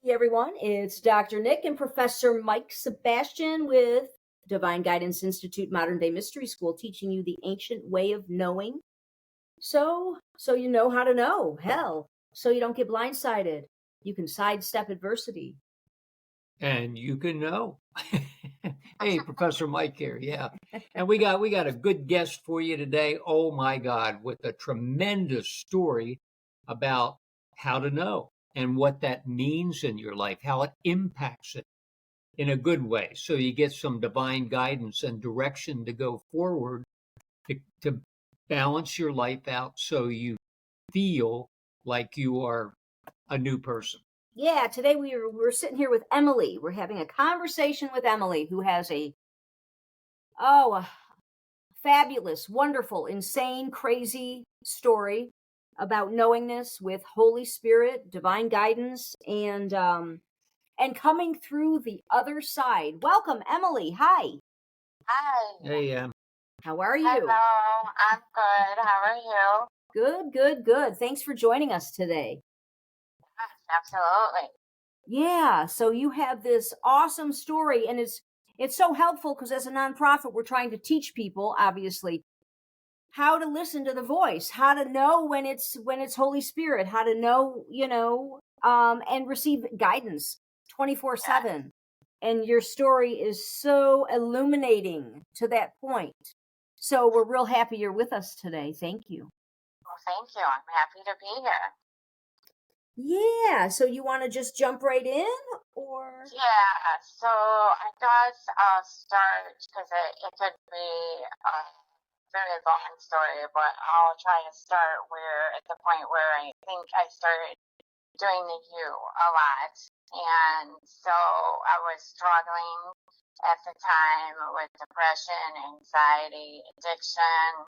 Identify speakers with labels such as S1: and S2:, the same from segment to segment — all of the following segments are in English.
S1: Hey everyone, it's Dr. Nick and Professor Mike Sebastian with Divine Guidance Institute Modern Day Mystery School, teaching you the ancient way of knowing. So you know how to know. Hell, so you don't get blindsided. You can sidestep adversity.
S2: And you can know. Hey, Professor Mike here. Yeah. And we got a good guest for you today. Oh my God, with a tremendous story about how to know and what that means in your life, how it impacts it in a good way. So you get some divine guidance and direction to go forward to balance your life out so you feel like you are a new person.
S1: Yeah, today we're sitting here with Emily. We're having a conversation with Emily, who has a fabulous, wonderful, insane, crazy story about knowingness with Holy Spirit, divine guidance, and coming through the other side. Welcome, Emily. Hi.
S3: Hi.
S2: Hey,
S1: How are you?
S3: Hello. I'm good. How are you?
S1: Good. Thanks for joining us today.
S3: Absolutely.
S1: Yeah, so you have this awesome story, and it's so helpful because as a nonprofit, we're trying to teach people, obviously, how to listen to the voice, how to know when it's Holy Spirit, how to know, and receive guidance 24/7. And your story is so illuminating to that point. So we're real happy you're with us today. Thank you.
S3: Well, thank you. I'm happy to be here.
S1: Yeah, so you want to just jump right in, or?
S3: Yeah, so I guess I'll start because it could be a very long story, but I'll try to start at the point where I think I started doing the U a lot. And so I was struggling at the time with depression, anxiety, addiction,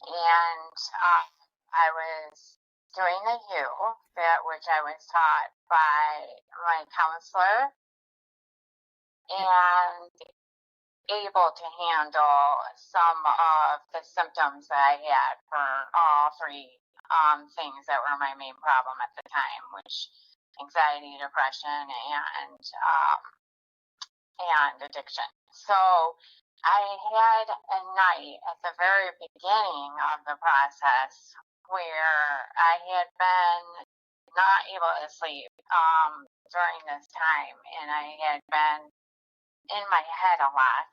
S3: and I was doing the U, which I was taught by my counselor, and able to handle some of the symptoms that I had for all three things that were my main problem at the time, which anxiety, depression, and addiction. So I had a night at the very beginning of the process where I had been not able to sleep during this time, and I had been in my head a lot.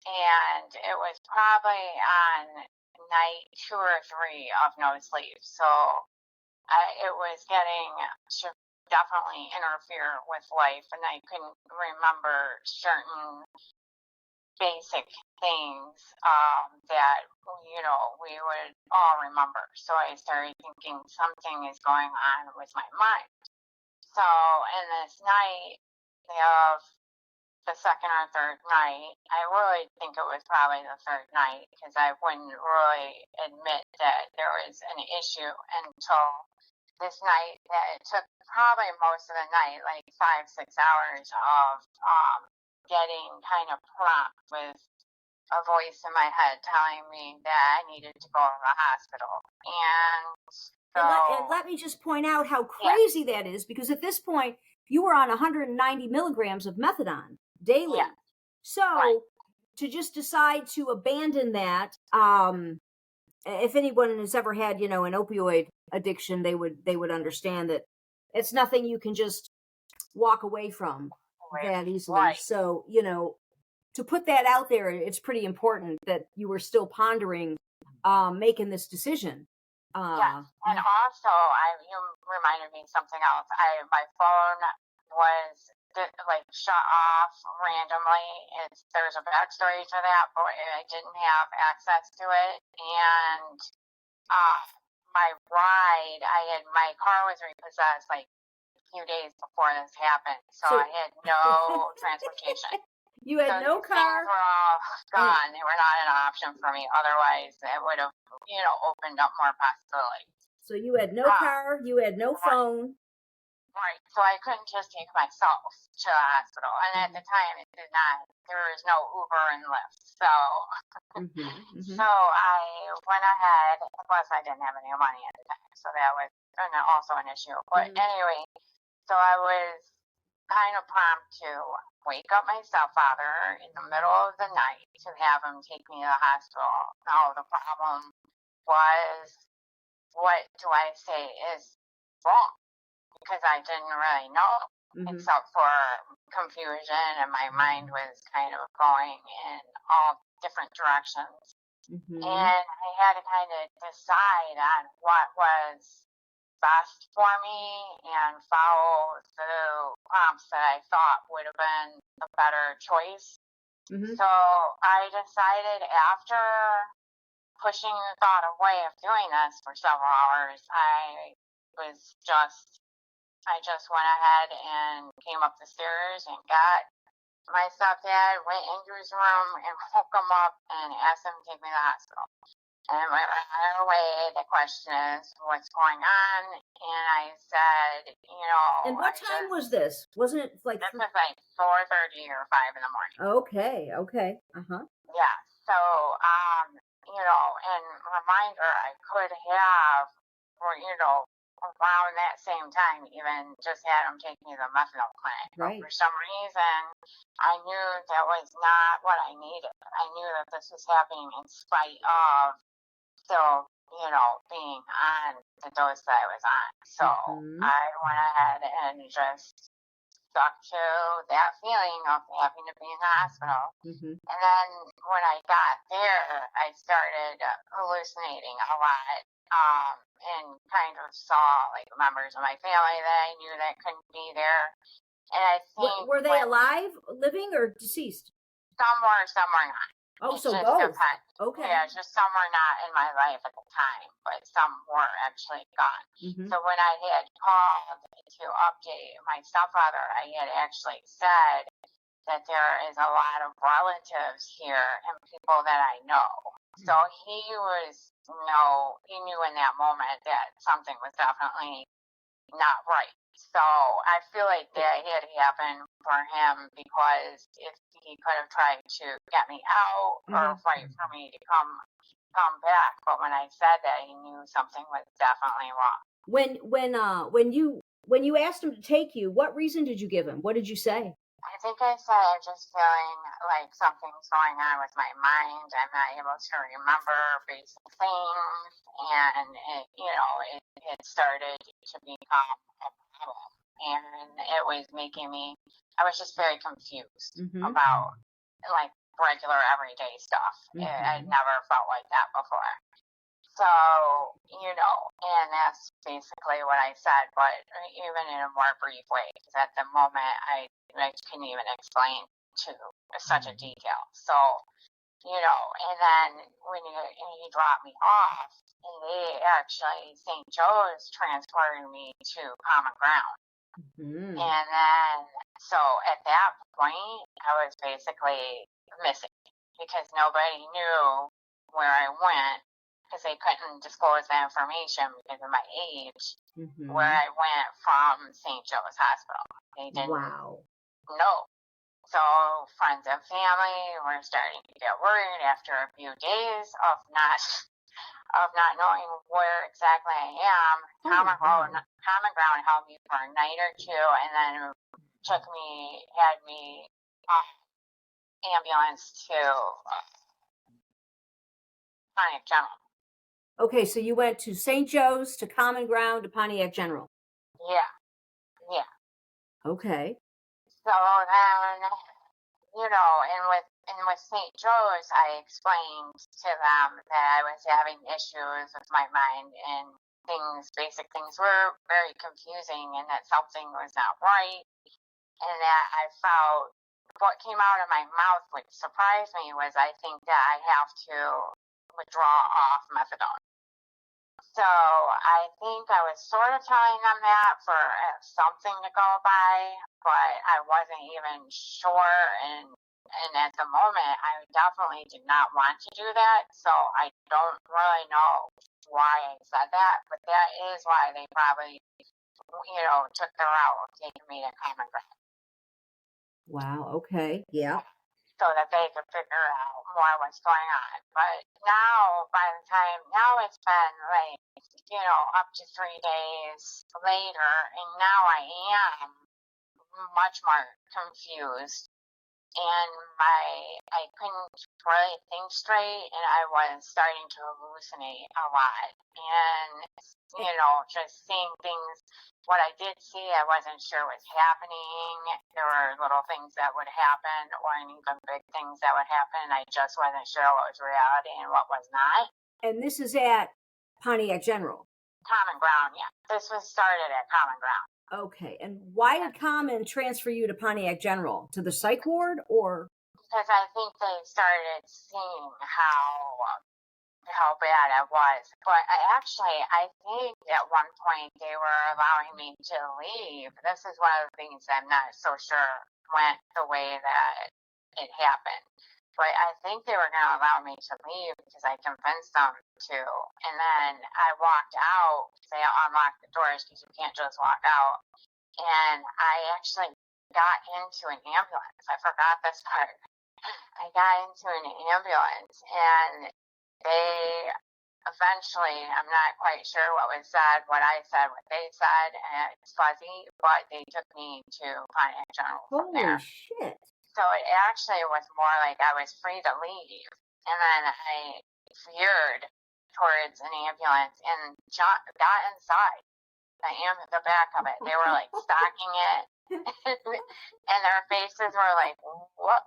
S3: And it was probably on night 2 or 3 of no sleep. So it was getting to definitely interfere with life, and I couldn't remember certain basic things that we would all remember. So I started thinking something is going on with my mind. So in this night of the second or third night, I really think it was probably the third night, because I wouldn't really admit that there was an issue until this night, that it took probably most of the night, like 5-6 hours of getting kind of prompt with a voice in my head telling me that I needed to go to the hospital.
S1: And let me just point out how crazy that is, because at this point you were on 190 milligrams of methadone daily.
S3: Yeah.
S1: So to just decide to abandon that, if anyone has ever had, an opioid addiction, they would understand that it's nothing you can just walk away from that easily.
S3: Right.
S1: So, to put that out there, it's pretty important that you were still pondering making this decision.
S3: Yes, and also, you reminded me something else. My phone was shut off randomly. There's a backstory to that, but I didn't have access to it. And my ride, my car was repossessed like a few days before this happened, so I had no transportation.
S1: You had no car.
S3: Things were all gone. They were not an option for me. Otherwise, it would have, opened up more possibilities.
S1: So you had no car. You had no phone.
S3: Right. So I couldn't just take myself to the hospital. And at the time, there was no Uber and Lyft. So, so I went ahead. Plus, I didn't have any money at the time. So that was also an issue. But anyway, so I was kind of prompt to wake up my stepfather in the middle of the night to have him take me to the hospital. Now, the problem was, what do I say is wrong? Because I didn't really know, except for confusion, and my mind was kind of going in all different directions. And I had to kind of decide on what was best for me and follow the prompts that I thought would have been a better choice. So I decided, after pushing the thought away of doing this for several hours, I just went ahead and came up the stairs and got my stepdad, went into his room and woke him up and asked him to take me to the hospital. And right away, the question is, what's going on? And I said,
S1: And what time was this? Wasn't it like...
S3: This was like 4:30 or 5 in the morning.
S1: Okay.
S3: Yeah. So, and reminder, I could have, around that same time, even just had him take me to the methadone clinic.
S1: Right.
S3: But for some reason, I knew that was not what I needed. I knew that this was happening in spite of still, being on the dose that I was on. So I went ahead and just stuck to that feeling of having to be in the hospital. And then when I got there, I started hallucinating a lot, and kind of saw like members of my family that I knew that couldn't be there. And I think...
S1: Were they alive, living, or deceased?
S3: Some were not.
S1: Oh, so both. Okay.
S3: Yeah, just some were not in my life at the time, but some were actually gone. So when I had called to update my stepfather, I had actually said that there is a lot of relatives here and people that I know. So he knew in that moment that something was definitely not right. So I feel like that had happened for him, because if he could have tried to get me out or fight for me to come back, but when I said that, he knew something was definitely wrong.
S1: When you asked him to take you, what reason did you give him? What did you say?
S3: I think I said I'm just feeling like something's going on with my mind. I'm not able to remember basic things, and it started to become a problem, and it was making me... I was just very confused about like regular everyday stuff. I never felt like that before. So, and that's basically what I said, but even in a more brief way, because at the moment I couldn't even explain to such a detail. So, and then when he dropped me off, they actually, St. Joe's transferred me to Common Ground. And then, so at that point, I was basically missing, because nobody knew where I went, because they couldn't disclose that information because of my age, where I went from St. Joe's Hospital. They didn't know. So friends and family were starting to get worried after a few days of not knowing where exactly I am. Common Ground held me for a night or two, and then had me ambulance to Pontiac General.
S1: Okay, so you went to St. Joe's, to Common Ground, to Pontiac General.
S3: Yeah.
S1: Okay.
S3: So then, and with St. Joe's, I explained to them that I was having issues with my mind, and basic things were very confusing, and that something was not right, and that I felt what came out of my mouth, which surprised me, was I think that I have to withdraw off methadone. So I think I was sort of telling them that for something to go by, but I wasn't even sure. And at the moment, I definitely did not want to do that. So I don't really know why I said that, but that is why they probably, took the route of taking me to Common Ground.
S1: Wow. Okay. Yeah.
S3: So that they could figure out more what's going on. But now, now it's been like, up to 3 days later, and now I am much more confused, and I couldn't really think straight, and I was starting to hallucinate a lot, and just seeing things. What I did see, I wasn't sure was happening. There were little things that would happen, or even big things that would happen. I just wasn't sure what was reality and what was not.
S1: And this is at Pontiac General.
S3: Common Ground, yeah. This was started at Common Ground.
S1: Okay, and why did Common transfer you to Pontiac General? To the psych ward, or?
S3: Because I think they started seeing how bad I was. But I think at one point they were allowing me to leave. This is one of the things I'm not so sure went the way that it happened. But I think they were going to allow me to leave because I convinced them to. And then I walked out. They unlocked the doors because you can't just walk out. And I actually got into an ambulance. I forgot this part. I got into an ambulance, and they eventually, I'm not quite sure what was said, what I said, what they said, and it's fuzzy, but they took me to Pontiac General from there.
S1: Holy shit.
S3: So it actually was more like I was free to leave, and then I veered towards an ambulance and got inside the back of it. They were like stocking it, and their faces were like, what?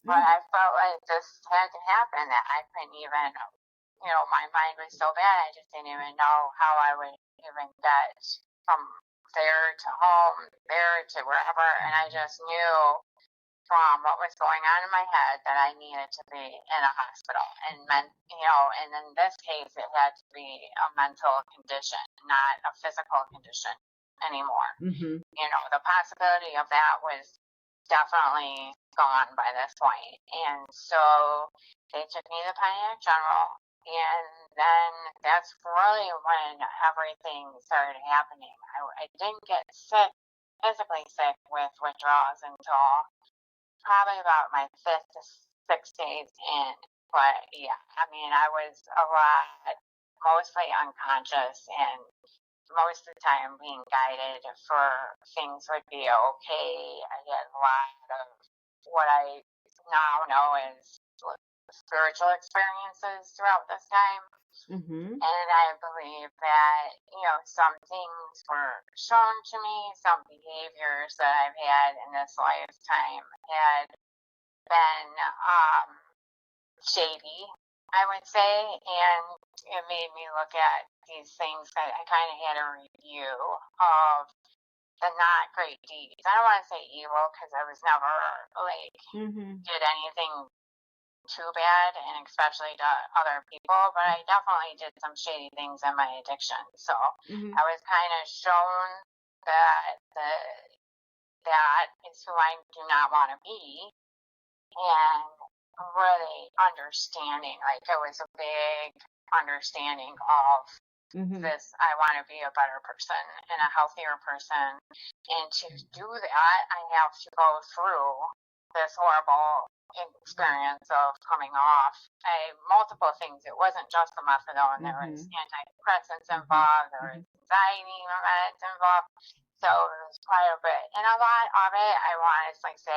S3: But I felt like this had to happen, that I couldn't even, my mind was so bad, I just didn't even know how I would even get from there to home, there to wherever, and I just knew from what was going on in my head that I needed to be in a hospital, and in this case, it had to be a mental condition, not a physical condition anymore.
S1: Mm-hmm.
S3: The possibility of that was definitely gone by this point. And so they took me to Pontiac General, and then that's really when everything started happening. I didn't get physically sick with withdrawals until probably about my 5th to 6th days in. But yeah, I was a lot, mostly unconscious, and most of the time being guided for things would be okay. I had a lot of what I now know as spiritual experiences throughout this time.
S1: Mm-hmm.
S3: And I believe that, some things were shown to me, some behaviors that I've had in this lifetime had been shady, I would say, and it made me look at these things that I kind of had a review of the not great deeds. I don't want to say evil because I was never did anything too bad, and especially to other people, but I definitely did some shady things in my addiction. So I was kind of shown that that is who I do not want to be, and really understanding, like it was a big understanding of this. I want to be a better person and a healthier person, and to do that I have to go through this horrible experience of coming off multiple things. It wasn't just the methadone. There was antidepressants involved, there was anxiety meds involved. So it was quite a bit. And a lot of it, I honestly say,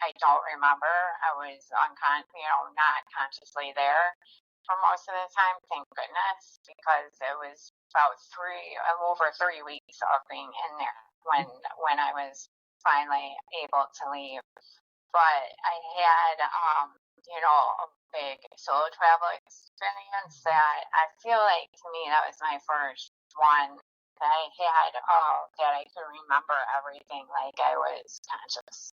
S3: I don't remember. I was not consciously there for most of the time, thank goodness, because it was about over 3 weeks of being in there when I was finally able to leave. But I had, a big solo travel experience that I feel like, to me, that was my first one that I had, that I could remember everything like I was conscious.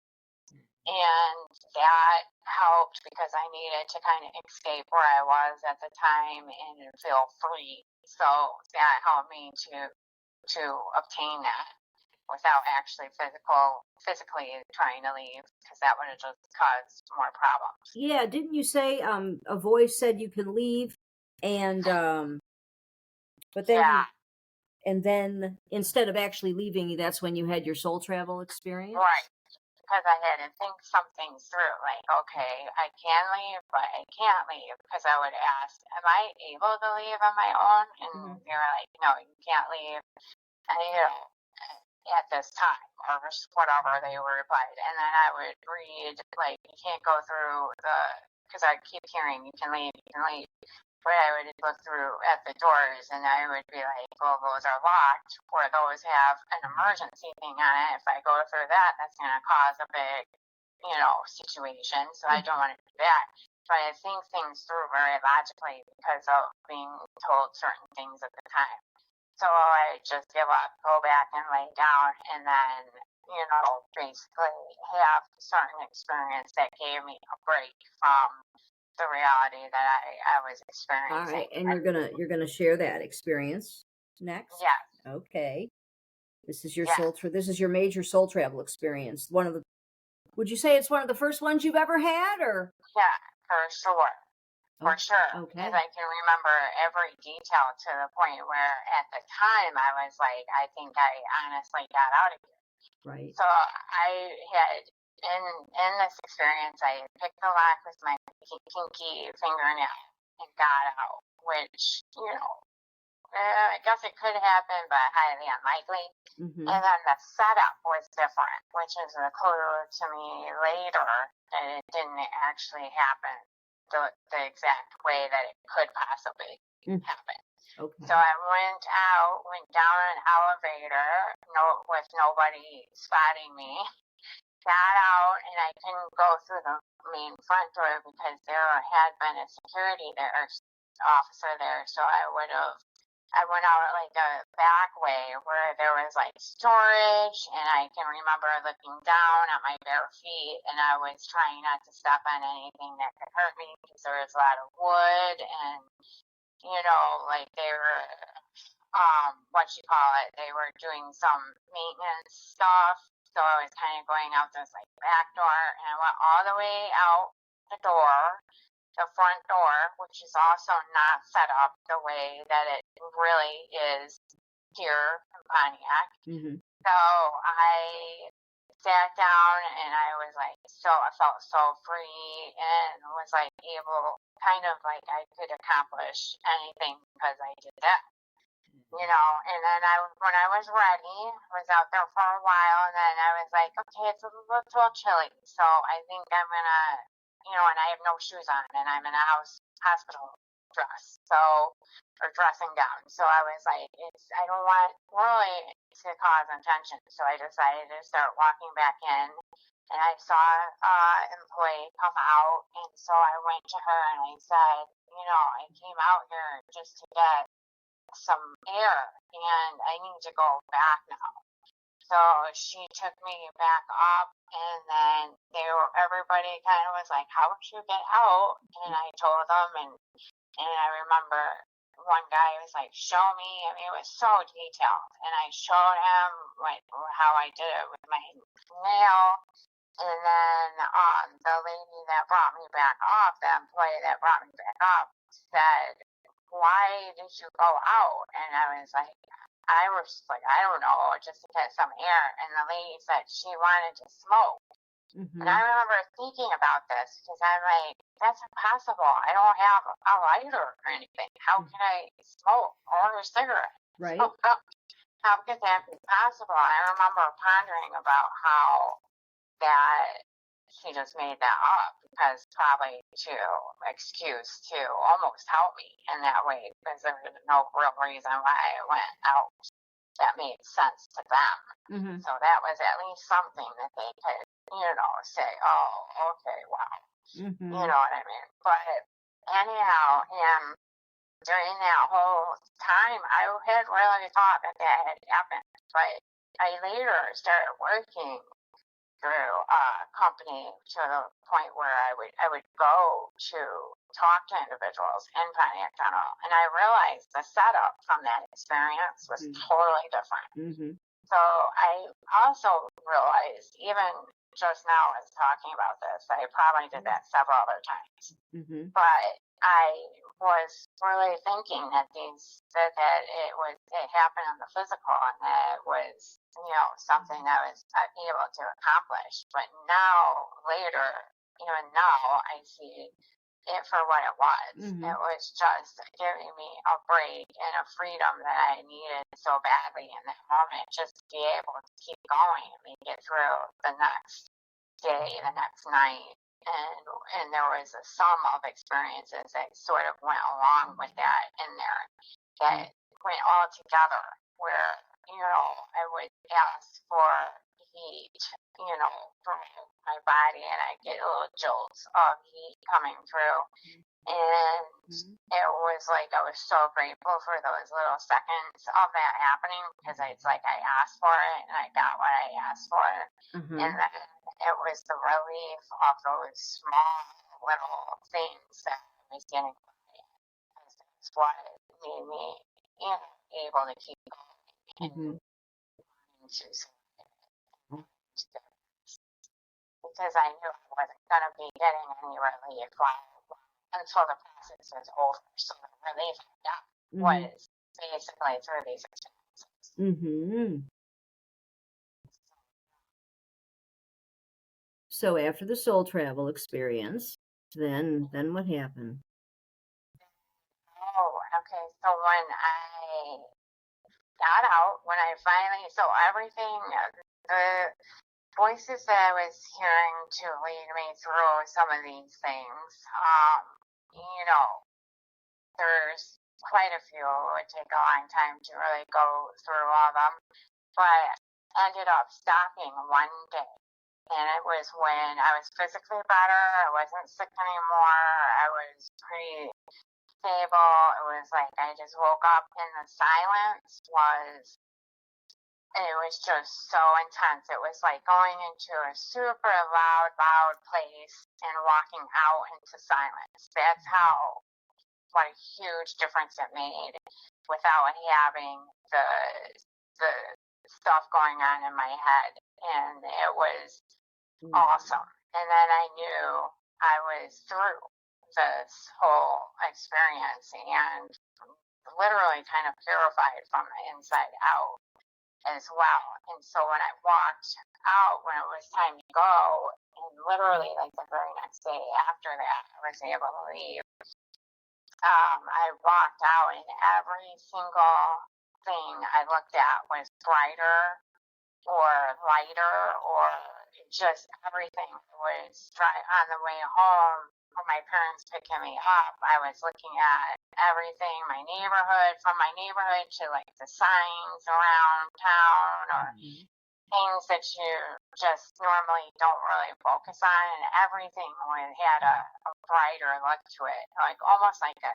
S3: And that helped because I needed to kind of escape where I was at the time and feel free. So that helped me to obtain that without actually physically trying to leave, because that would have just caused more problems.
S1: Yeah, didn't you say a voice said you can leave, and but then and then instead of actually leaving, that's when you had your soul travel experience?
S3: Right. Because I had to think some things through, like, okay, I can leave, but I can't leave, because I would ask, am I able to leave on my own? And they were like, no, you can't leave. And at this time, or whatever they were replied. And then I would read, like, you can't go through because I keep hearing, you can leave, you can leave. But I would look through at the doors and I would be like, well, those are locked, or those have an emergency thing on it. If I go through that, that's going to cause a big, situation. So I don't want to do that. But I think things through very logically because of being told certain things at the time. So I just give up, go back and lay down, and then, basically have a certain experience that gave me a break from the reality that I was experiencing.
S1: All right, and you're gonna share that experience next.
S3: Yes.
S1: Okay. This is your
S3: Yes.
S1: This is your major soul travel experience. Would you say it's one of the first ones you've ever had, or?
S3: Yeah, for sure. For sure.
S1: Okay.
S3: Because I can remember every detail to the point where at the time I was like, I think I honestly got out of here.
S1: Right.
S3: So I had, in this experience, I picked the lock with my pinky fingernail and got out, which, I guess it could happen, but highly unlikely.
S1: Mm-hmm.
S3: And then the setup was different, which is a clue to me later that it didn't actually happen the exact way that it could possibly happen.
S1: Okay.
S3: So I went down an elevator, with nobody spotting me, got out, and I couldn't go through the main front door because there had been a security officer there. So I went out like a back way where there was like storage, and I can remember looking down at my bare feet, and I was trying not to step on anything that could hurt me because there was a lot of wood, and like they were, they were doing some maintenance stuff. So I was kind of going out this like back door, and I went all the way out the front door, which is also not set up the way that it really is here in Pontiac.
S1: Mm-hmm.
S3: So I sat down and I felt so free and was like able, kind of like I could accomplish anything because I did that. And then when I was ready, I was out there for a while, and then I was like, okay, it's a little chilly, so I think I'm gonna, and I have no shoes on, and I'm in a hospital dress, or dressing gown. So I was like, I don't want really to cause attention, so I decided to start walking back in, and I saw an employee come out, and so I went to her and I said, I came out here just to get some air and I need to go back now. So she took me back up, and then everybody kind of was like, how would you get out? And I told them, and I remember one guy was like, show me. I mean, it was so detailed, and I showed him like how I did it with my nail. And then the lady that brought me back up, the employee that brought me back up, said, why did you go out? And I was like, I don't know, just to get some air. And the lady said she wanted to smoke. Mm-hmm. And I remember thinking about this because I'm like, that's impossible. I don't have a lighter or anything. How can I smoke or a cigarette?
S1: Right.
S3: So, how could that be possible? I remember pondering about how that he just made that up because probably to almost help me in that way because there was no real reason why I went out that made sense to them. Mm-hmm. So that was at least something that they could, say, oh, okay, wow. Mm-hmm. You know what I mean? But anyhow, during that whole time, I had really thought that had happened. But I later started working through a company to the point where I would go to talk to individuals in Pontiac General, and I realized the setup from that experience was totally different. Mm-hmm. So I also realized, even just now as talking about this, I probably did that several other times. Mm-hmm. But I was really thinking that it happened in the physical, and that it was something that I was able to accomplish. But now later, even now, I see it for what it was.
S1: Mm-hmm.
S3: It was just giving me a break and a freedom that I needed so badly in that moment, just to be able to keep going and make it through the next day, the next night. And there was a sum of experiences that sort of went along with that in there that went all together, where, I would ask for heat, from my body, and I get little jolts of heat coming through. And it was like I was so grateful for those little seconds of that happening, because it's like I asked for it and I got what I asked for. And then it was the relief of those small little things that I was getting by. That's what made me, able to keep going and to survive. Because I knew I wasn't going to be getting any relief until the process was over. So the relief I got was basically through these experiences.
S1: So after the soul travel experience, then what happened?
S3: Oh, okay. So when I got out, so everything, the voices that I was hearing to lead me through some of these things, there's quite a few. It would take a long time to really go through all of them, but ended up stopping one day. And it was when I was physically better. I wasn't sick anymore. I was pretty stable. It was like I just woke up, and the silence it was just so intense. It was like going into a super loud place and walking out into silence. That's what a huge difference it made, without having the stuff going on in my head. And it was awesome. And then I knew I was through this whole experience and literally kind of purified from the inside out as well. And so when I walked out, when it was time to go, and literally like the very next day after that, I was able to leave. I walked out, and every single thing I looked at was brighter or lighter, or just everything was on the way home. When my parents picking me up, I was looking at everything, my neighborhood, from my neighborhood to like the signs around town, or things that you just normally don't really focus on, and everything had a brighter look to it, like almost like a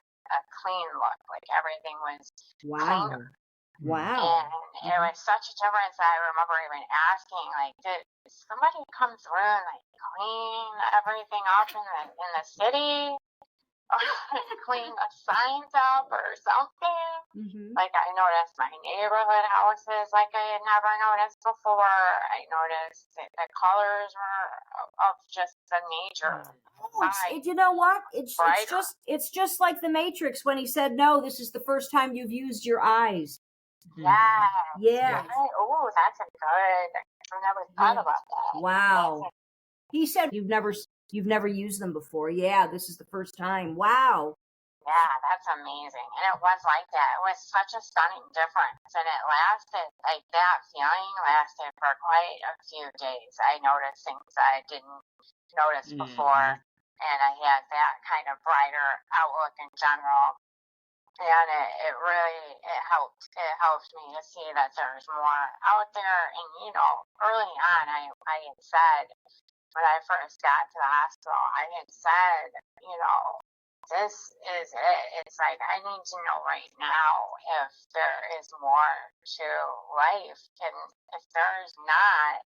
S3: clean look, like everything was cleaner.
S1: Wow.
S3: And it was such a difference that I remember even asking, like, did somebody come through and like clean everything up in the city? Or clean the signs up or something? Like, I noticed my neighborhood houses like I had never noticed before. I noticed the colors were of just the nature.
S1: You know what? It's just like the Matrix when he said, "No, this is the first time you've used your eyes."
S3: Yeah. Oh, that's a good. I never thought about that.
S1: Wow. He said you've never used them before. Yeah, this is the first time. Wow.
S3: Yeah, that's amazing. And it was like that. It was such a stunning difference. And it lasted, like that feeling lasted for quite a few days. I noticed things I didn't notice before. And I had that kind of brighter outlook in general. And it really helped. It helped me to see that there's more out there. And early on, I had said, when I first got to the hospital, I had said, this is it. It's like, I need to know right now if there is more to life. And if there's not,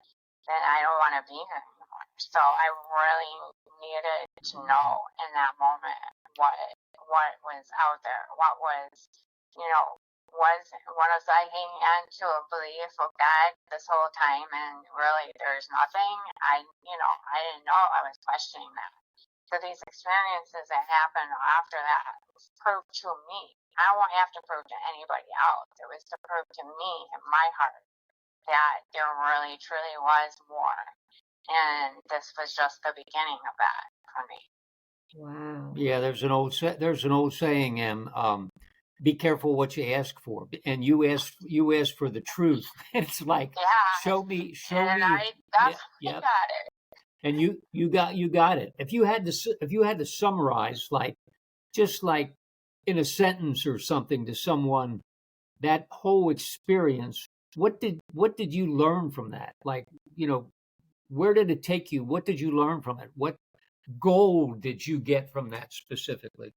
S3: then I don't want to be here anymore. So I really needed to know in that moment what was out there, what was, was I hanging on to a belief of God this whole time, and really there's nothing. I didn't know. I was questioning that. So these experiences that happened after that proved to me. I won't have to prove to anybody else. It was to prove to me in my heart that there really truly was more. And this was just the beginning of that for me.
S1: Wow.
S2: Yeah, there's an old saying, be careful what you ask for, and you ask for the truth. It's like,
S3: Yeah,
S2: show
S3: and
S2: me.
S3: I
S2: Yeah,
S3: definitely
S2: yeah.
S3: got it.
S2: And you got it. If you had to summarize, like, just like in a sentence or something to someone, that whole experience, what did you learn from that? Like, where did it take you? What did you learn from it? What gold did you get from that specifically?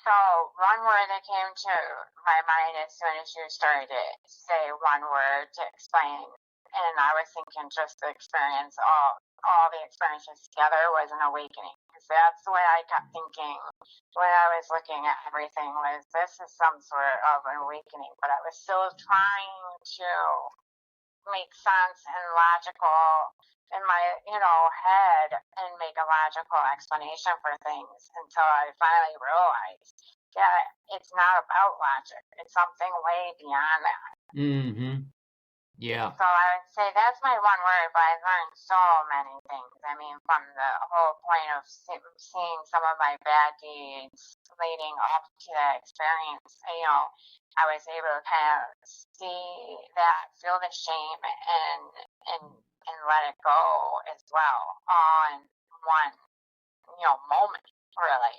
S3: So one word that came to my mind as soon as you started to say one word to explain, and I was thinking just the experience, all the experiences together was an awakening. Because that's the way I kept thinking when I was looking at everything, was this is some sort of an awakening, but I was still trying to make sense and logical in my head and make a logical explanation for things until I finally realized that it's not about logic. It's something way beyond that.
S2: Mm-hmm. Yeah.
S3: So I would say that's my one word, but I learned so many things. I mean, from the whole point of seeing some of my bad deeds leading up to that experience, I was able to kind of see that, feel the shame, and let it go as well, all in one, moment, really.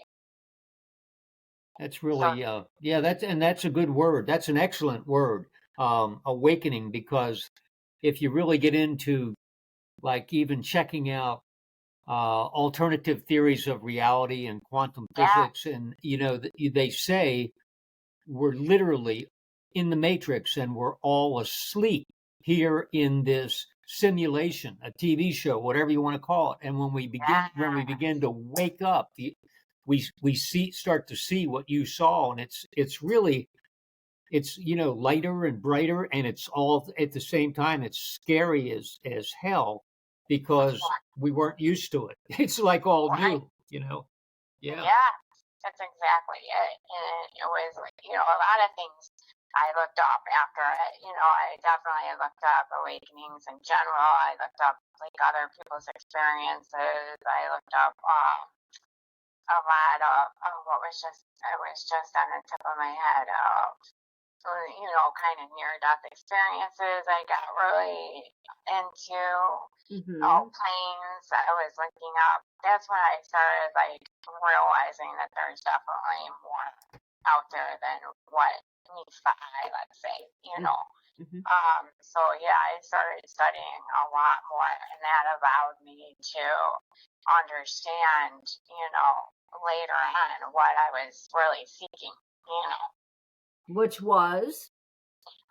S2: That's
S3: So
S2: really, yeah, that's a good word. That's an excellent word, awakening, because if you really get into, like, even checking out alternative theories of reality and quantum
S3: yeah,
S2: physics, and they say we're literally in the matrix and we're all asleep here in this simulation, a TV show, whatever you want to call it. And when we
S3: yeah,
S2: begin to wake up, we start to see what you saw, and it's really, it's lighter and brighter, and it's all at the same time. It's scary as hell, because we weren't used to it. It's like all
S3: right.
S2: new. Yeah.
S3: Yeah, that's exactly it. And it was like, a lot of things I looked up after it. I definitely looked up awakenings in general. I looked up like other people's experiences. I looked up a lot of what was just, it was just on the tip of my head of, kind of near death experiences. I got really into
S1: Mm-hmm.
S3: planes. I was looking up. That's when I started like realizing that there's definitely more out there than what meets the eye, let's say,
S1: Mm-hmm.
S3: So yeah, I started studying a lot more, and that allowed me to understand, later on what I was really seeking.
S1: Which was?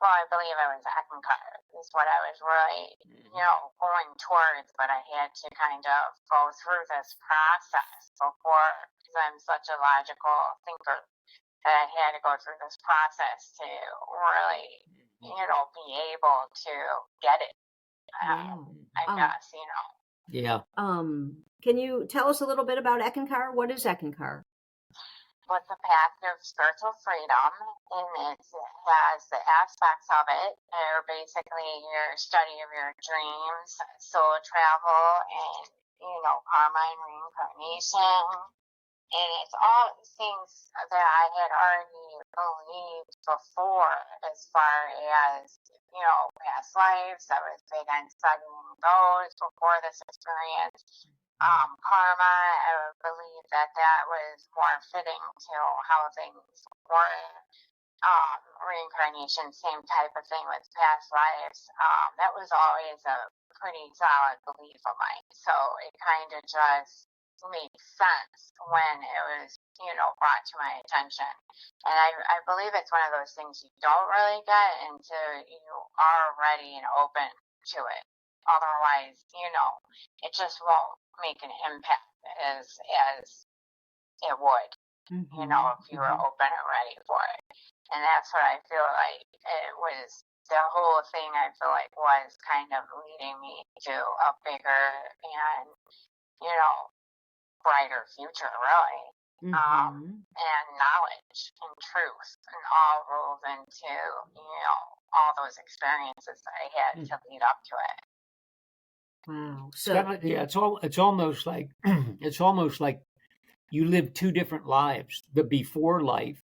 S3: Well, I believe I was Eckankar is what I was really, going towards, but I had to kind of go through this process before, because I'm such a logical thinker, that I had to go through this process to really, be able to get it.
S1: Yeah.
S3: I guess,
S2: Yeah.
S1: Can you tell us a little bit about Eckankar? What is Eckankar?
S3: With the path of spiritual freedom, and it has the aspects of it are basically your study of your dreams, soul travel, and karma and reincarnation. And it's all things that I had already believed before, as far as past lives. I was big on studying those before this experience. Karma, I believe that was more fitting to how things were. Reincarnation, same type of thing with past lives. That was always a pretty solid belief of mine. So it kind of just made sense when it was, brought to my attention. And I believe it's one of those things you don't really get until you are ready and open to it. Otherwise, it just won't make an impact as it would,
S1: Mm-hmm.
S3: if you were open and ready for it. And that's what I feel like it was. The whole thing, I feel like, was kind of leading me to a bigger and, brighter future, really.
S1: Mm-hmm.
S3: And knowledge and truth, and all rolled into, all those experiences that I had to lead up to it.
S1: Wow.
S2: Yeah, it's almost like it's almost like you lived two different lives, the before life,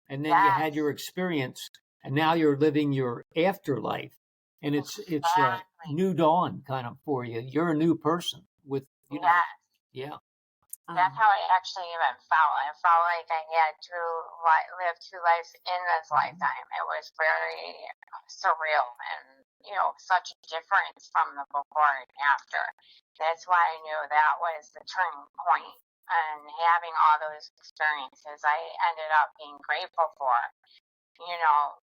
S2: and then you had
S3: Yes,
S2: your experience, and now you're living your afterlife, and it's
S3: exactly.
S2: new dawn kind of for you. You're a new person with,
S3: Yes.
S2: yeah.
S3: That's how I actually even felt. I felt like I had to live two lives in this lifetime. It was very surreal and, such a difference from the before and after. That's why I knew that was the turning point. And having all those experiences, I ended up being grateful for,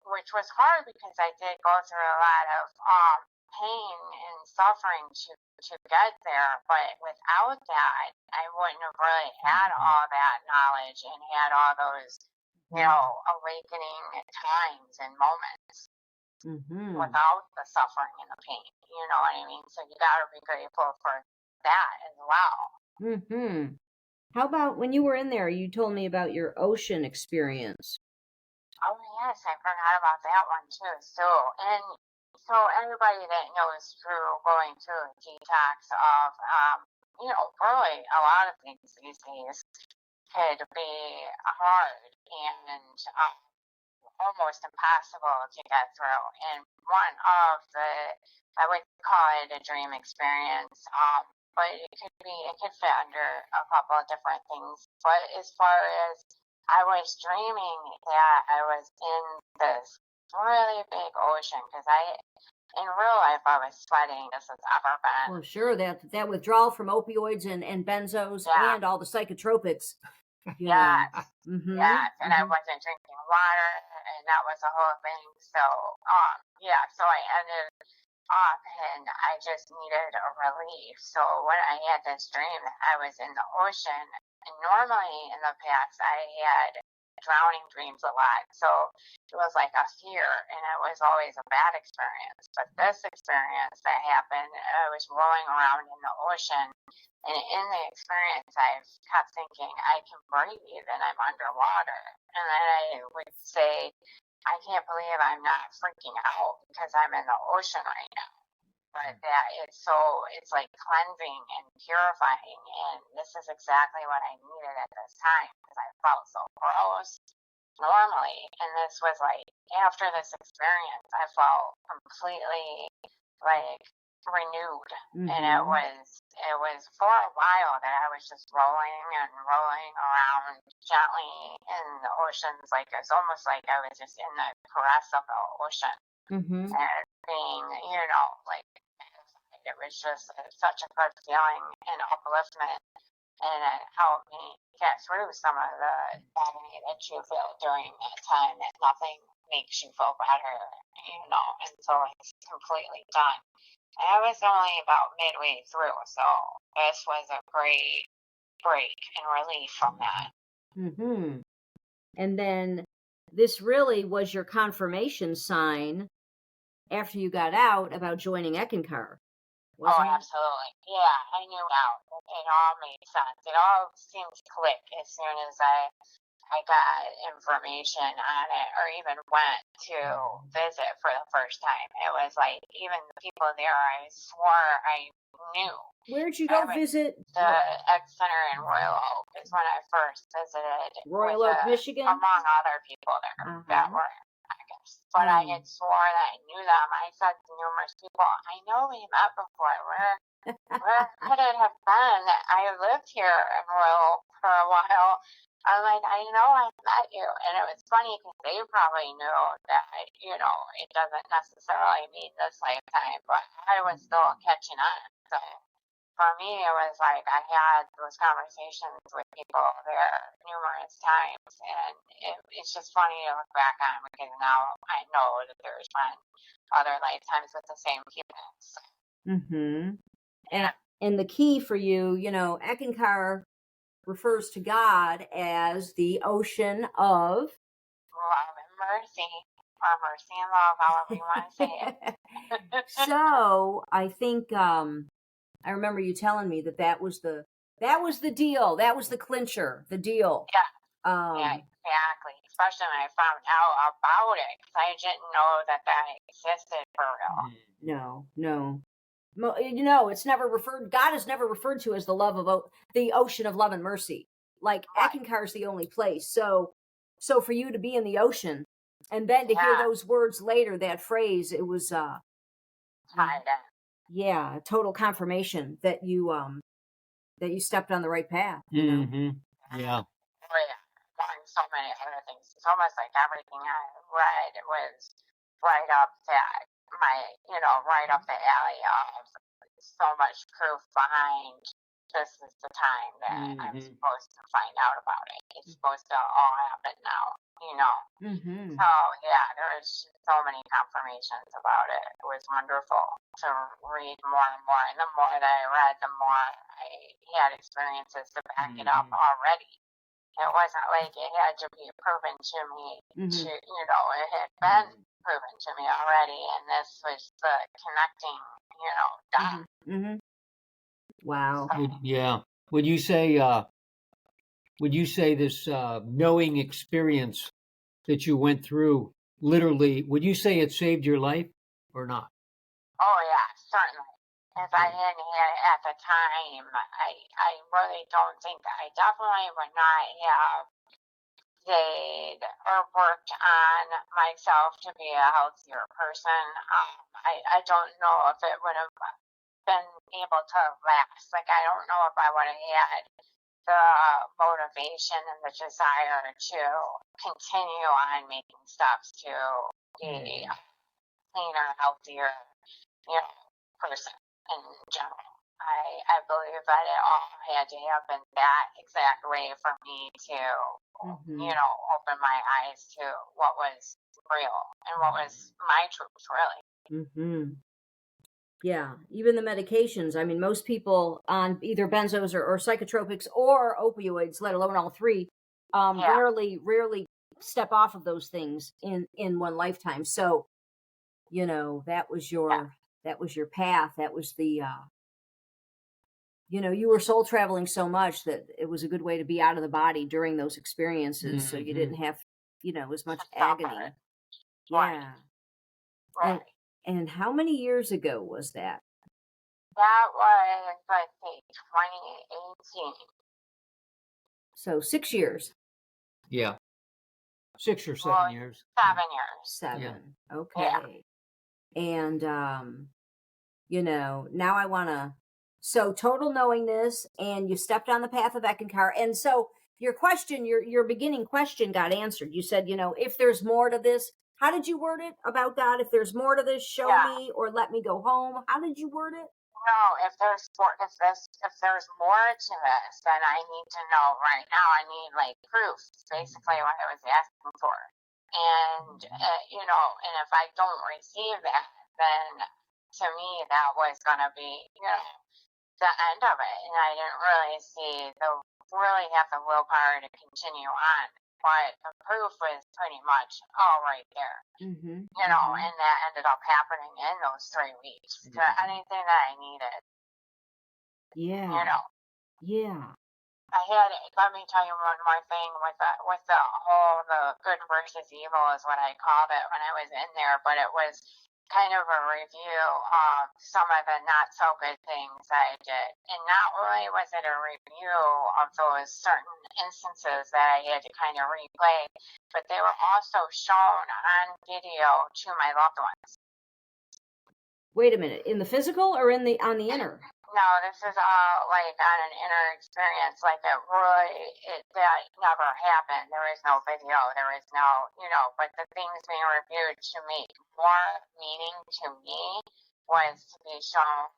S3: which was hard because I did go through a lot of pain and suffering to get there. But without that, I wouldn't have really had all that knowledge and had all those, awakening times and moments without the suffering and the pain. You know what I mean? So you got to be grateful for that as well.
S1: How about when you were in there, you told me about your ocean experience.
S3: Oh yes, I forgot about that one too. So everybody that knows through going through a detox of really a lot of things these days could be hard and almost impossible to get through. And one of I would call it a dream experience, but it could fit under a couple of different things. But as far as I was dreaming that I was in this really big ocean because in real life, I was sweating as it's ever been.
S1: Well, sure, that withdrawal from opioids and benzos and all the psychotropics.
S3: Yes. Yes. And I wasn't drinking water, and that was the whole thing. So, so I ended up, and I just needed a relief. So when I had this dream that I was in the ocean, and normally in the past, I had drowning dreams a lot. So it was like a fear, and it was always a bad experience. But this experience that happened, I was rolling around in the ocean, and in the experience, I kept thinking, I can breathe and I'm underwater. And then I would say, I can't believe I'm not freaking out because I'm in the ocean right now. But it's like cleansing and purifying. And this is exactly what I needed at this time because I felt so gross normally. And this was like, after this experience, I felt completely like renewed. And it was for a while that I was just rolling and rolling around gently in the oceans. Like it's almost like I was just in the caress of the ocean and being, like it was just such a good feeling and upliftment, and it helped me get through some of the agony that you feel during that time, that nothing makes you feel better, until it's completely done. I was only about midway through, so this was a great break and relief from that.
S1: And then this really was your confirmation sign after you got out about joining Eckankar.
S3: Absolutely. Yeah, I knew now. It all made sense. It all seemed to click as soon as I got information on it, or even went to visit for the first time. It was like, even the people there, I swore I knew.
S1: Where'd you go visit?
S3: The X Center in Royal Oak is when I first visited.
S1: Royal Oak, Michigan?
S3: Among other people there that were, I guess. But I had swore that I knew them. I said to numerous people, I know we met before. Where could it have been? I lived here in Royal Oak for a while. I'm like, I know I met you. And it was funny because they probably knew that, it doesn't necessarily mean this lifetime, but I was still catching on. So for me, it was like I had those conversations with people there numerous times. And it's just funny to look back on because now I know that there's been other lifetimes with the same people. So.
S1: And the key for you, Eckankar refers to God as the ocean of
S3: love and mercy, or mercy and love, however you want to say it.
S1: So I think I remember you telling me that was the deal. That was the clincher, the deal.
S3: Yeah, exactly. Especially when I found out about it, because I didn't know that existed for real.
S1: No. It's never referred. God is never referred to as the ocean of love and mercy. like
S3: Right.
S1: Eckankar is the only place. So for you to be in the ocean and then to hear
S3: Yeah.
S1: those words later, that phrase, it was
S3: Tied in.
S1: yeah, total confirmation that you stepped on the right path, you know.
S2: Yeah.
S3: Oh, yeah. Among so many other things. It's almost like everything I read was right up right up the alley of so much proof behind this is the time that I'm supposed to find out about it. It's supposed to all happen now, you know.
S1: Mm-hmm.
S3: So, yeah, there was so many confirmations about it. It was wonderful to read more and more. And the more that I read, the more I had experiences to back it up already. It wasn't like it had to be proven to me it had been proven to me already, and this was the connecting, dot.
S1: Mm-hmm. Wow.
S2: Yeah. Would you say this knowing experience that you went through literally, would you say it saved your life or not?
S3: Oh, yeah, certainly. If I hadn't had it at the time, I really don't think I definitely would not have stayed or worked on myself to be a healthier person. I don't know if it would have been able to last. Like, I don't know if I would have had the motivation and the desire to continue on making steps to be a cleaner, healthier, person in general. I believe that it all had to happen that exact way for me to, open my eyes to what was real and what was my truth, really.
S1: Mm-hmm. Yeah, even the medications. I mean, most people on either benzos or psychotropics or opioids, let alone all three, rarely step off of those things in one lifetime. So, that was your path. That was the you were soul traveling so much that it was a good way to be out of the body during those experiences, so you didn't have as much agony. Yeah.
S3: Right.
S1: And how many years ago was that?
S3: That was, let's see, 2018.
S1: So 6 years.
S2: Yeah. 6 or 7 years.
S3: 7 years.
S1: 7.
S2: Yeah.
S1: Okay. Yeah. And now I want to so total knowingness, and you stepped on the path of Eckankar. And so your question, your beginning question got answered. You said, if there's more to this, how did you word it about God? If there's more to this, show me or let me go home. How did you word it?
S3: No, if there's more to this, then I need to know right now. I need proof. Basically, what I was asking for, and and if I don't receive that, then to me that was going to be the end of it, and I didn't really have the willpower to continue on. But the proof was pretty much all right there. And that ended up happening in those 3 weeks. Anything that I needed.
S1: Yeah. Yeah.
S3: Let me tell you one more thing with the good versus evil is what I called it when I was in there, but it was kind of a review of some of the not so good things I did. And not only was it a review of those certain instances that I had to kind of replay, but they were also shown on video to my loved ones.
S1: Wait a minute, in the physical or on the inner?
S3: No, this is all on an inner experience. That never happened. There is no video. There is no, but the things being reviewed to make more meaning to me was to be shown,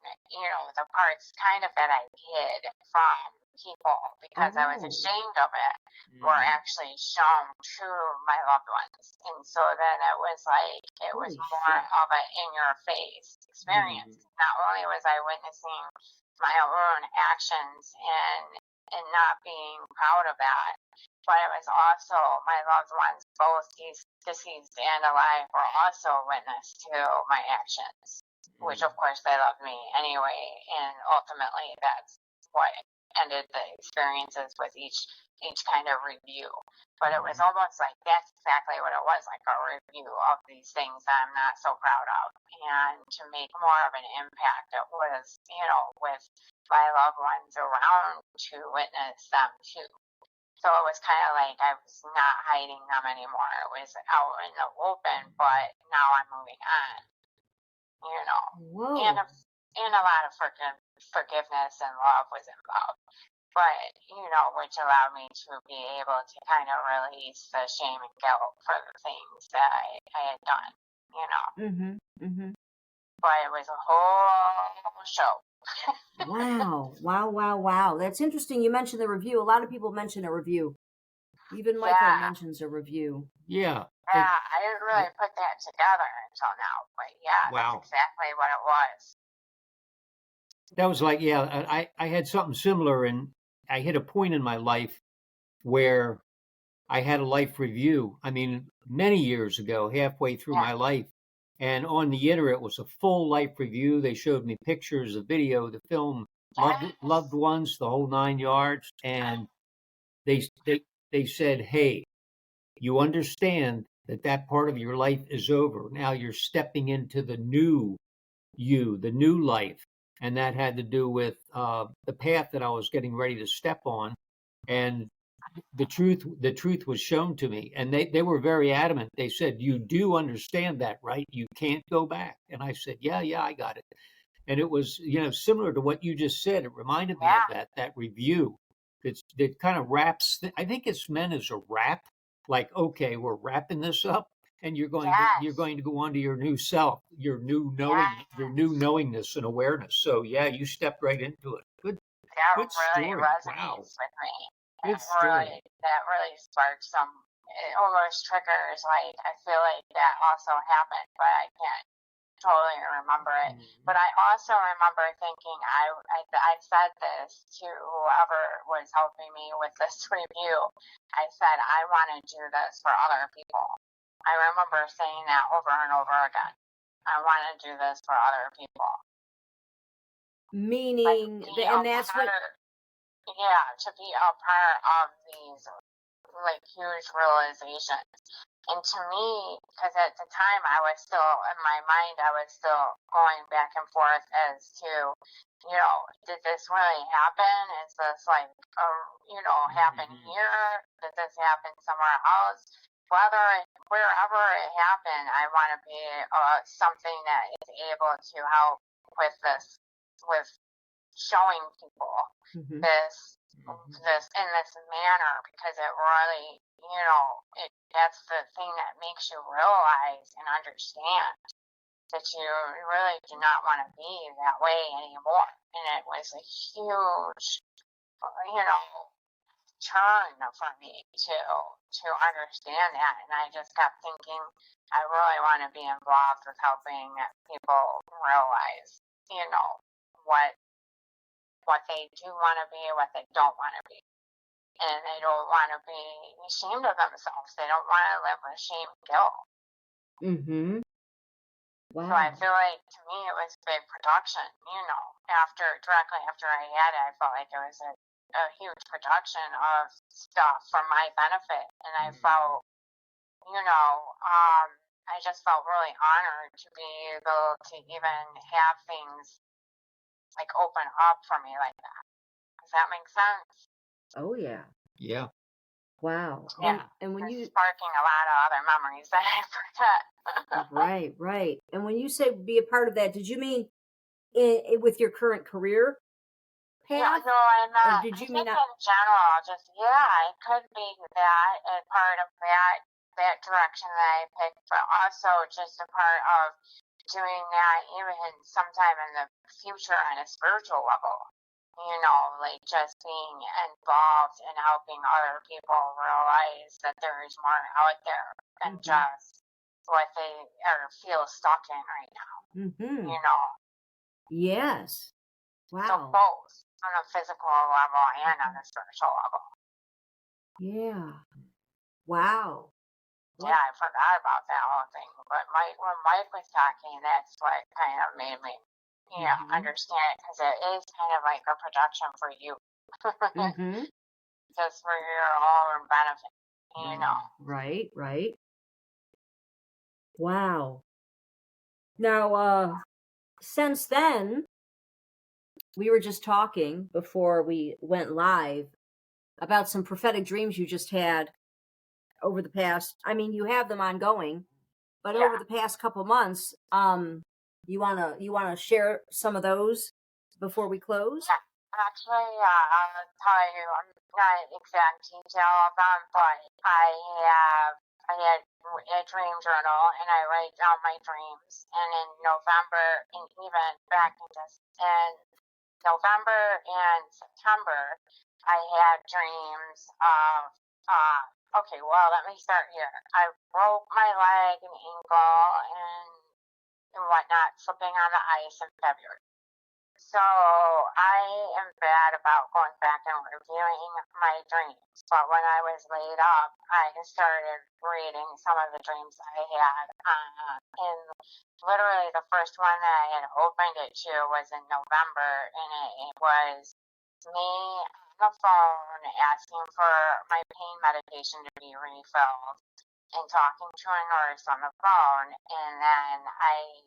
S3: the parts kind of that I hid from people because I was ashamed of it were actually shown to my loved ones. And so then it was more of an in your face experience. Not only was I witnessing my own actions and not being proud of that, but it was also my loved ones, both deceased and alive, were also witness to my actions, which of course they loved me anyway, and ultimately that's what ended the experiences with each kind of review. But it was almost like that's exactly what it was, like a review of these things that I'm not so proud of. And to make more of an impact, it was, with my loved ones around to witness them too. So it was kind of like I was not hiding them anymore. It was out in the open, but now I'm moving on, you know.
S1: Whoa.
S3: And a lot of forgiveness and love was involved. But, you know, which allowed me to be able to kind of release the shame and guilt for the things that I had done, you know. But it was a whole show.
S1: Wow. That's interesting. You mentioned the review. A lot of people mention a review. Even Michael mentions a review.
S2: Yeah.
S3: I didn't really put that together until now. But yeah,
S2: Wow.
S3: that's exactly what it was.
S2: That was like, I had something similar, and I hit a point in my life where I had a life review. I mean, many years ago, halfway through my life. And on the internet, it was a full life review. They showed me pictures, a video, the film, loved ones, the whole 9 yards. And they said, hey, you understand that part of your life is over. Now you're stepping into the new you, the new life. And that had to do with the path that I was getting ready to step on. And the truth was shown to me, and they were very adamant. They said, you do understand that, right? You can't go back. And I said, yeah, I got it. And it was, similar to what you just said. It reminded me of that review. That kind of wraps, I think it's meant as a wrap, like, okay, we're wrapping this up, and you're going to go on to your new self, your new knowingness and awareness. So yeah, you stepped right into it. Good
S3: Really
S2: story.
S3: resonates with me.
S2: That
S3: really sparked some, it almost triggers, like, I feel like that also happened, but I can't totally remember it. But I also remember thinking, I said this to whoever was helping me with this review. I said, I want to do this for other people. I remember saying that over and over again. I want to do this for other people.
S1: Meaning, and that's what...
S3: Yeah, to be a part of these, like, huge realizations. And to me, because at the time I was still, in my mind, I was still going back and forth as to, did this really happen? Is this like, happen here? Did this happen somewhere else? Wherever it happened, I want to be something that is able to help with this, with showing people this in this manner, because it really, that's the thing that makes you realize and understand that you really do not want to be that way anymore. And it was a huge, turn for me to understand that. And I just kept thinking, I really want to be involved with helping people realize, what they do want to be, what they don't want to be. And they don't want to be ashamed of themselves. They don't want to live with shame and guilt.
S1: Wow.
S3: So I feel like, to me, it was big production, directly after I had it, I felt like it was a huge production of stuff for my benefit. And I felt, I just felt really honored to be able to even have things like open up for me like that. Does that make sense?
S1: Oh yeah.
S2: Yeah.
S1: Wow.
S3: Yeah.
S1: And when
S3: it's sparking a lot of other memories that I forget.
S1: Right. And when you say be a part of that, did you mean with your current career path?
S3: No, I'm not.
S1: Or did you
S3: I think
S1: mean
S3: in general, just, it could be that a part of that direction that I picked, but also just a part of doing that even sometime in the future on a spiritual level. Like just being involved in helping other people realize that there is more out there than just what they feel stuck in right now.
S1: Yes. Wow.
S3: So both on a physical level and on a spiritual level.
S1: Yeah. Wow.
S3: Yeah, I forgot about that whole thing. But when Mike was talking, that's what kind of made me, understand it, because it is kind of like a production for you. Just for your own benefit,
S1: Right. Wow. Now, since then, we were just talking before we went live. about some prophetic dreams you just had over the past. I mean, you have them ongoing, but
S3: Yeah.
S1: over the past couple months, you wanna share some of those before we close?
S3: Yeah. Actually, I'll tell you, I'm not exact detail of them, but I had a dream journal and I write down my dreams. And in November, and even back in November and September, I had dreams of, okay, well, let me start here. I broke my leg and ankle and whatnot, slipping on the ice in February. So I am bad about going back and reviewing my dreams. But when I was laid up, I started reading some of the dreams I had. And literally the first one that I had opened it to was in November, and it was me on the phone asking for my pain medication to be refilled and talking to a nurse on the phone. And then I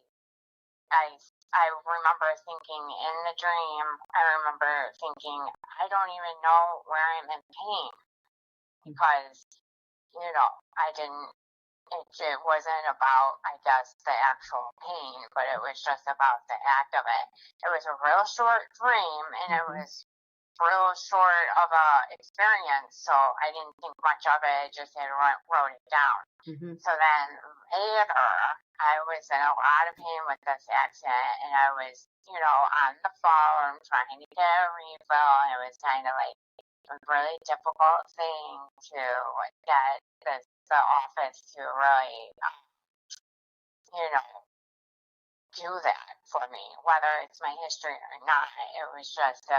S3: remember thinking in the dream, I remember thinking, I don't even know where I'm in pain because, I didn't, it wasn't about, I guess, the actual pain, but it was just about the act of it. It was a real short dream and it was real short of a experience, so I didn't think much of it, just had wrote it down. So then later, I was in a lot of pain with this accident, and I was, on the phone trying to get a refill, and it was kind of like a really difficult thing to get the office to really, do that for me, whether it's my history or not. It was just a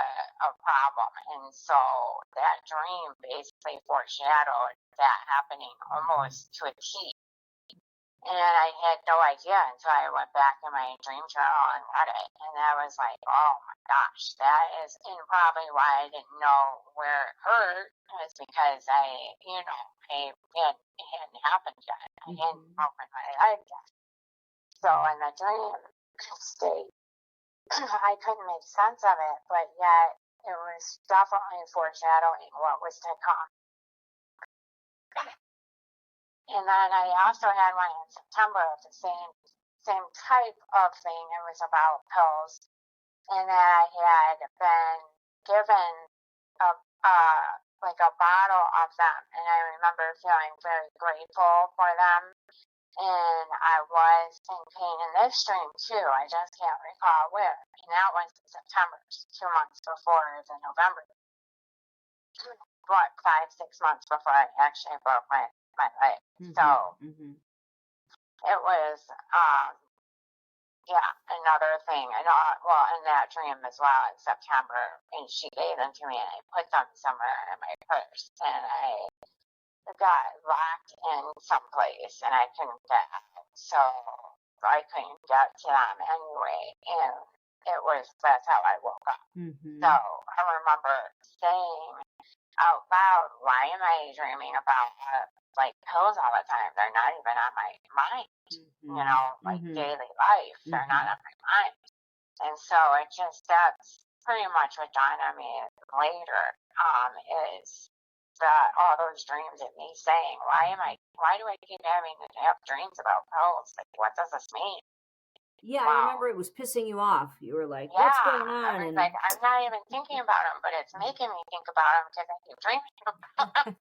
S3: problem. And so that dream basically foreshadowed that happening almost to a T. And I had no idea until I went back in my dream journal and read it. And I was like, oh my gosh, that is, and probably why I didn't know where it hurt was because it hadn't happened yet. I hadn't broken my leg yet. So in the dream state, I couldn't make sense of it, but yet it was definitely foreshadowing what was to come. And then I also had one in September of the same type of thing. It was about pills, and then I had been given a bottle of them, and I remember feeling very grateful for them. And I was in pain in this dream too. I just can't recall where. And that was in September, 2 months before the November. 5-6 months before I actually broke my leg. So it was another thing. And in that dream as well in September, and she gave them to me, and I put them somewhere in my purse, and I got locked in someplace, and I couldn't get out. So I couldn't get to them anyway, and that's how I woke up. So I remember saying out loud, why am I dreaming about pills all the time? They're not even on my mind, daily life. They're not on my mind. And so that's pretty much what dawned on me later, is that all those dreams of me saying, why do I keep having to have dreams about pills? Like, what does this mean?
S1: Yeah, wow. I remember it was pissing you off. You were like, what's going on?
S3: I was like, I'm not even thinking about them, but it's making me think about them because I keep dreaming about them.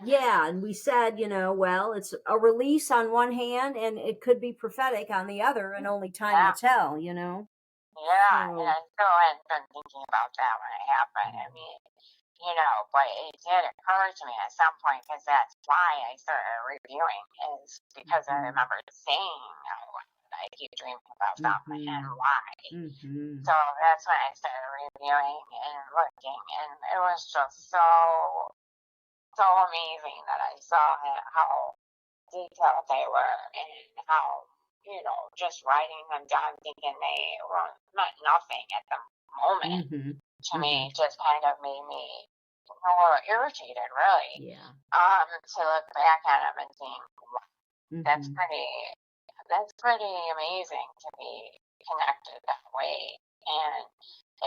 S1: Yeah, and we said, well, it's a release on one hand, and it could be prophetic on the other, and only time will tell,
S3: Yeah, so, and I still hadn't been thinking about that when it happened. I mean, but it did occur to me at some point, because that's why I started reviewing, is because I remember saying, I keep dreaming about them and why. So that's when I started reviewing and looking, and it was just so amazing that I saw how detailed they were, and how, just writing them down thinking they meant nothing at the moment, to me, just kind of made me more irritated, really.
S1: Yeah.
S3: To look back at them and think, wow, that's pretty amazing to be connected that way. And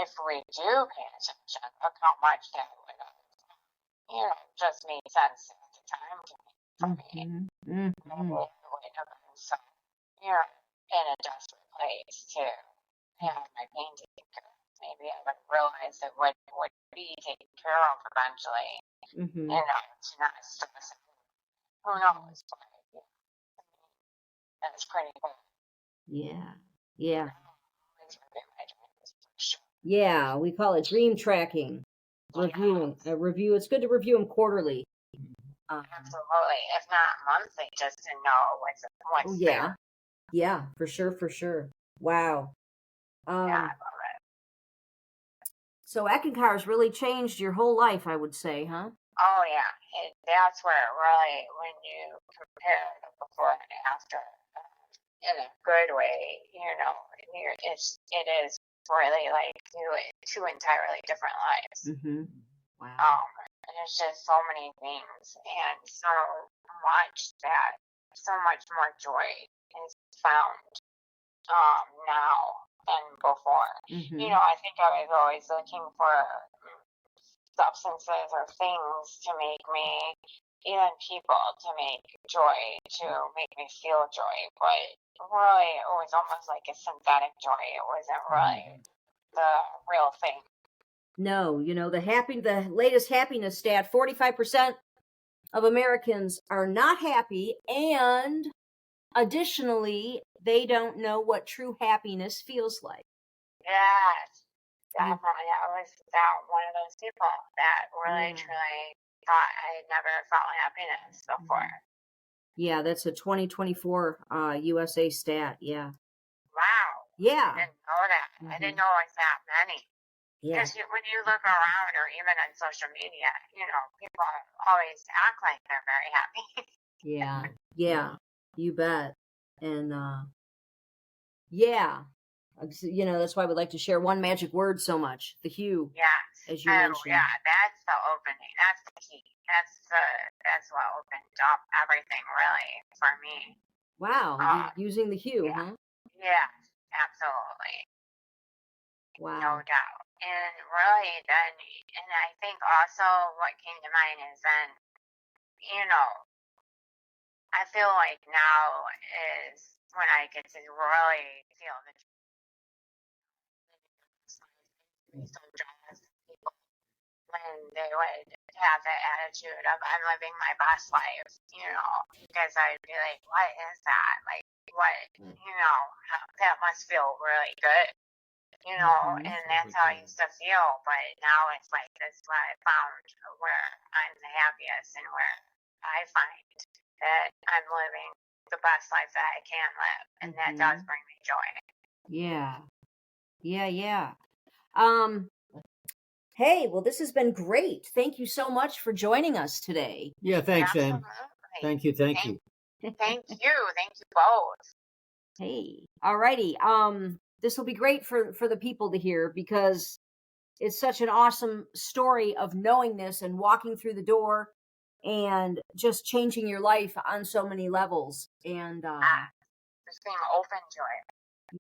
S3: if we do pay attention, look how much that would just made sense at the time for me.
S1: Mm-hmm. Mm-hmm.
S3: Maybe I wouldn't have been so, in a desperate place to have my pain taken care of. Maybe I would realize it would be taken care of eventually,
S1: Mm-hmm.
S3: to not stress it. Who knows? But that's pretty cool.
S1: Yeah. Yeah.
S3: Always review my dreams for sure.
S1: Yeah. We call it dream tracking. Reviewing. Review. It's good to review them quarterly.
S3: Absolutely. If not monthly, just to know what's
S1: yeah.
S3: there.
S1: Yeah, for sure, for sure. Wow.
S3: Yeah, I love it.
S1: So Eckankar's really changed your whole life, I would say, huh?
S3: Oh yeah, that's where it really, when you compare the before and after, in a good way, it is really like two entirely different lives.
S1: Mm-hmm. Wow.
S3: And there's just so many things and so much more joy is found now than before.
S1: Mm-hmm.
S3: I think I was always looking for substances or things to make me, even people, to make joy, to make me feel joy, but really it was almost like a synthetic joy. It wasn't really the real thing.
S1: No, the latest happiness stat, 45% of Americans are not happy, and additionally, they don't know what true happiness feels like.
S3: Yes, definitely. I was one of those people that really, truly thought I had never felt happiness before.
S1: Yeah, that's a 2024 USA stat. Yeah.
S3: Wow.
S1: Yeah.
S3: I didn't know that. I didn't know it was that many.
S1: Yeah.
S3: Because when you look around, or even on social media, people always act like they're very happy.
S1: Yeah. Yeah. You bet. And yeah. That's why we like to share one magic word so much. The hue.
S3: Yes.
S1: As you mentioned.
S3: Yeah, that's the opening. That's the key. That's what opened up everything really for me.
S1: Wow. Using the hue, huh?
S3: Yes, absolutely.
S1: Wow.
S3: No doubt. And really then, and I think also what came to mind is then, I feel like now is when I get to really feel the so jealous of people when they would have the attitude of I'm living my best life, because I'd be like, what is that? Like, what, that must feel really good, and that's how I used to feel. But now it's like, that's what I found where I'm the happiest and where I find that I'm living the best life that I can live. And that does bring me joy.
S1: Yeah. Yeah. Hey, well, this has been great. Thank you so much for joining us today.
S2: Yeah, thanks, Ann. Thank you.
S3: Thank you. Thank you both.
S1: Hey, alrighty. This will be great for the people to hear, because it's such an awesome story of knowingness and walking through the door and just changing your life on so many levels. And
S3: just being open to it.